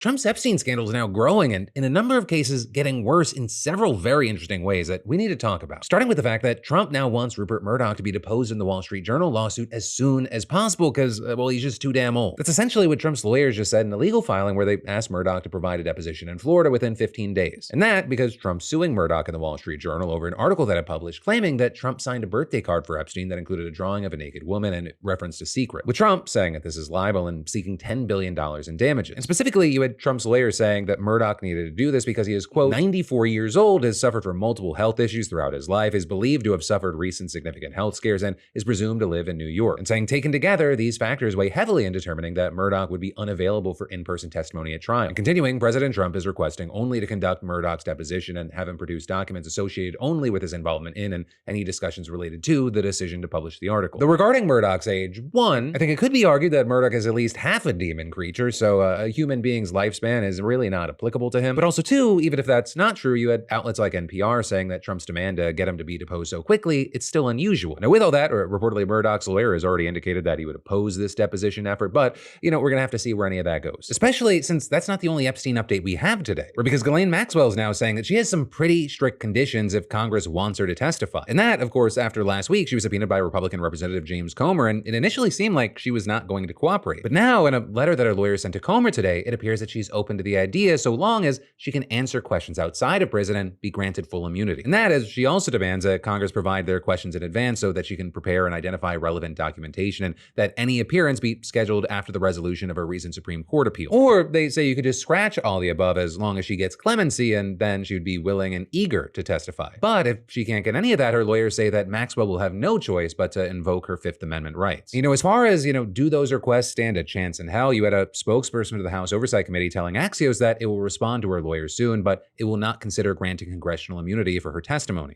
Trump's Epstein scandal is now growing and, in a number of cases, getting worse in several very interesting ways that we need to talk about. Starting with the fact that Trump now wants Rupert Murdoch to be deposed in the Wall Street Journal lawsuit as soon as possible because, well, he's just too damn old. That's essentially what Trump's lawyers just said in a legal filing where they asked Murdoch to provide a deposition in Florida within 15 days. And that because Trump's suing Murdoch in the Wall Street Journal over an article that it published claiming that Trump signed a birthday card for Epstein that included a drawing of a naked woman and it referenced a secret, with Trump saying that this is libel and seeking $10 billion in damages. And specifically, you had Trump's lawyers saying that Murdoch needed to do this because he is, quote, 94 years old, has suffered from multiple health issues throughout his life, is believed to have suffered recent significant health scares, and is presumed to live in New York. And saying taken together, these factors weigh heavily in determining that Murdoch would be unavailable for in-person testimony at trial. And continuing, President Trump is requesting only to conduct Murdoch's deposition and have him produce documents associated only with his involvement in and any discussions related to the decision to publish the article. Though regarding Murdoch's age, one, I think it could be argued that Murdoch is at least half a demon creature, so a human being's lifespan is really not applicable to him. But also two, even if that's not true, you had outlets like NPR saying that Trump's demand to get him to be deposed so quickly, it's still unusual. Now with all that, reportedly Murdoch's lawyer has already indicated that he would oppose this deposition effort, but we're gonna have to see where any of that goes. Especially since that's not the only Epstein update we have today. Or because Ghislaine Maxwell is now saying that she has some pretty strict conditions if Congress wants her to testify. And that, of course, after last week, she was subpoenaed by Republican Representative James Comer, and it initially seemed like she was not going to cooperate. But now, in a letter that her lawyer sent to Comer today, it appears that she's open to the idea so long as she can answer questions outside of prison and be granted full immunity. And that is, she also demands that Congress provide their questions in advance so that she can prepare and identify relevant documentation, and that any appearance be scheduled after the resolution of a recent Supreme Court appeal. Or they say you could just scratch all the above as long as she gets clemency, and then she would be willing and eager to testify. But if she can't get any of that, her lawyers say that Maxwell will have no choice but to invoke her Fifth Amendment rights. As far as, do those requests stand a chance in hell, you had a spokesperson of the House Oversight Committee telling Axios that it will respond to her lawyer soon, but it will not consider granting congressional immunity for her testimony.